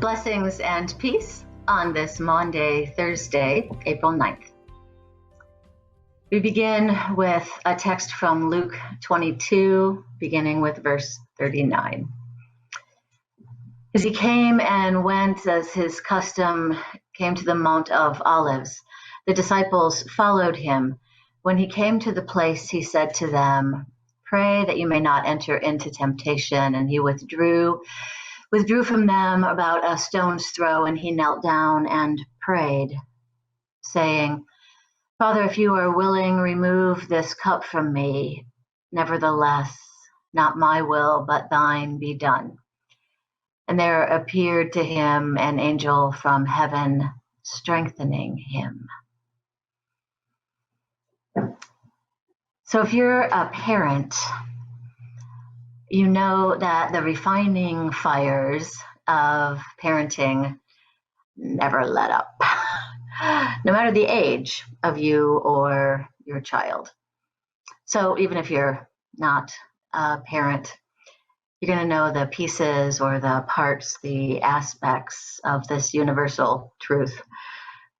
Blessings and peace on this Maundy, Thursday, April 9th. We begin with a text from Luke 22, beginning with verse 39. As he came and went as his custom, came to the Mount of Olives, the disciples followed him. When he came to the place, he said to them, "Pray that you may not enter into temptation." And he withdrew from them about a stone's throw, and he knelt down and prayed, saying, "Father, if you are willing, remove this cup from me. Nevertheless, not my will, but thine be done." And there appeared to him an angel from heaven, strengthening him. So if you're a parent, you know that the refining fires of parenting never let up, no matter the age of you or your child. So even if you're not a parent, you're going to know the pieces or the parts, the aspects of this universal truth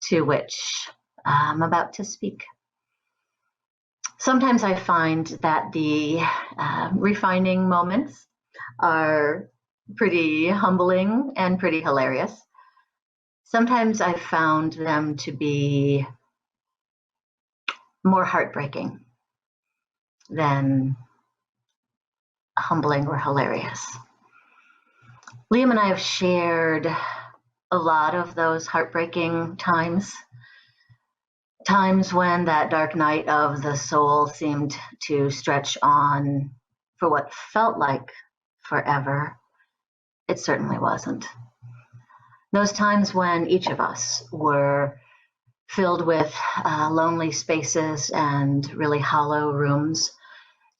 to which I'm about to speak. Sometimes I find that the refining moments are pretty humbling and pretty hilarious. Sometimes I've found them to be more heartbreaking than humbling or hilarious. Liam and I have shared a lot of those heartbreaking times when that dark night of the soul seemed to stretch on for what felt like forever. It certainly wasn't. Those times when each of us were filled with lonely spaces and really hollow rooms,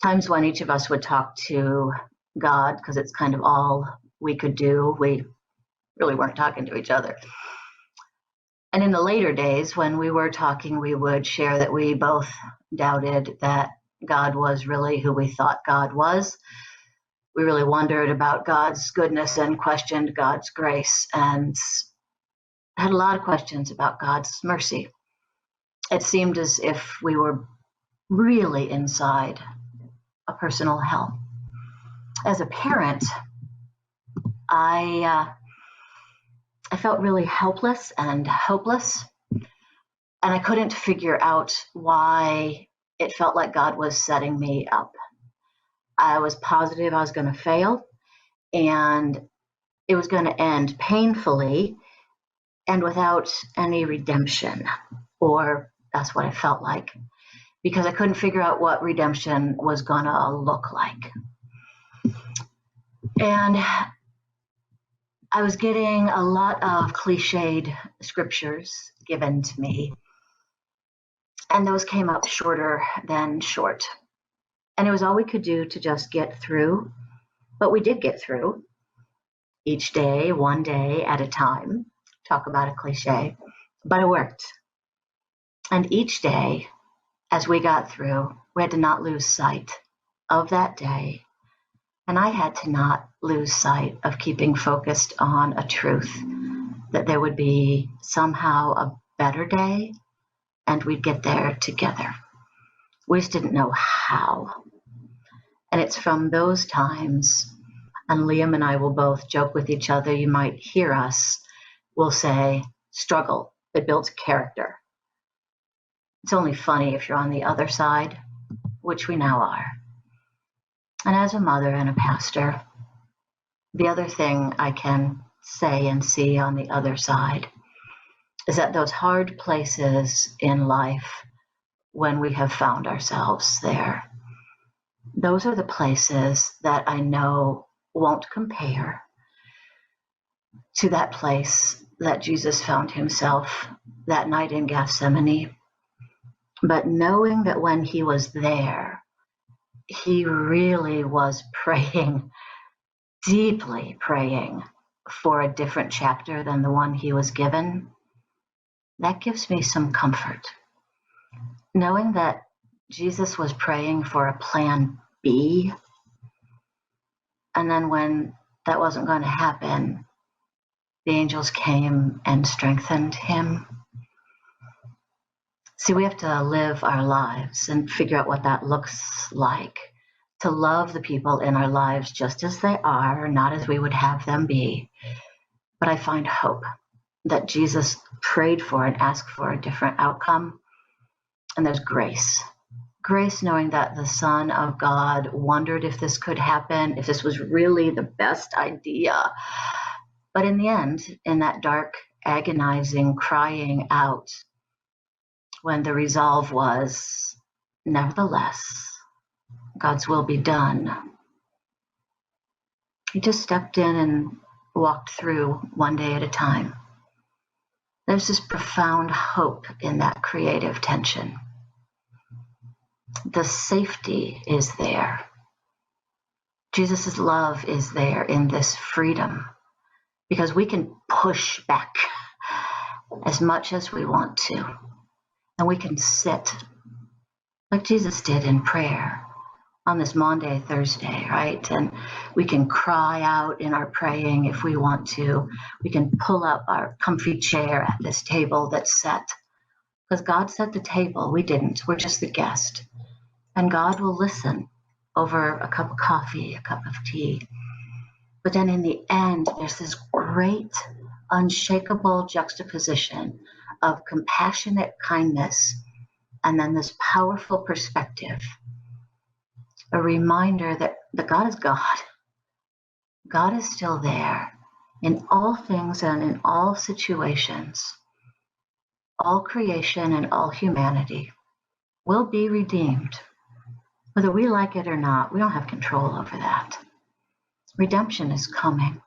times when each of us would talk to God because it's kind of all we could do. We really weren't talking to each other. And in the later days, when we were talking, we would share that we both doubted that God was really who we thought God was. We really wondered about God's goodness and questioned God's grace and had a lot of questions about God's mercy. It seemed as if we were really inside a personal hell. As a parent, I felt really helpless and hopeless, and I couldn't figure out why it felt like God was setting me up. I was positive I was going to fail, and it was going to end painfully and without any redemption, or that's what it felt like, because I couldn't figure out what redemption was going to look like. And I was getting a lot of cliched scriptures given to me, and those came up shorter than short. And it was all we could do to just get through, but we did get through each day, one day at a time. Talk about a cliche, but it worked. And each day, as we got through, we had to not lose sight of that day. And I had to not lose sight of keeping focused on a truth that there would be somehow a better day and we'd get there together. We just didn't know how. And it's from those times, and Liam and I will both joke with each other, you might hear us, we'll say, struggle, it builds character. It's only funny if you're on the other side, which we now are. And as a mother and a pastor, the other thing I can say and see on the other side is that those hard places in life, when we have found ourselves there, those are the places that I know won't compare to that place that Jesus found himself that night in Gethsemane. But knowing that when he was there, he really was praying, deeply praying for a different chapter than the one he was given, that gives me some comfort. Knowing that Jesus was praying for a plan B, and then when that wasn't going to happen, the angels came and strengthened him. See, we have to live our lives and figure out what that looks like, to love the people in our lives just as they are, not as we would have them be. But I find hope that Jesus prayed for and asked for a different outcome. And there's grace. Grace knowing that the Son of God wondered if this could happen, if this was really the best idea. But in the end, in that dark, agonizing, crying out, when the resolve was, nevertheless, God's will be done, he just stepped in and walked through one day at a time. There's this profound hope in that creative tension. The safety is there. Jesus' love is there in this freedom, because we can push back as much as we want to. And we can sit like Jesus did in prayer on this Maundy, Thursday, right? And we can cry out in our praying if we want to. We can pull up our comfy chair at this table that's set. Because God set the table. We didn't. We're just the guest. And God will listen over a cup of coffee, a cup of tea. But then in the end, there's this great, unshakable juxtaposition of compassionate kindness and then this powerful perspective. A reminder that God is God. God is still there in all things and in all situations. All creation and all humanity will be redeemed. Whether we like it or not, we don't have control over that. Redemption is coming.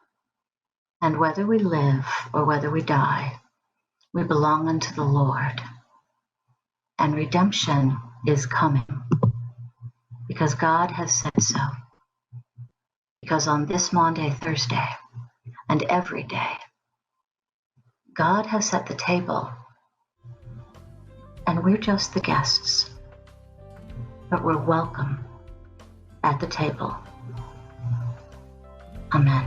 And whether we live or whether we die, we belong unto the Lord. And redemption is coming because God has said so. Because on this Maundy, Thursday, and every day, God has set the table, and we're just the guests, but we're welcome at the table. Amen.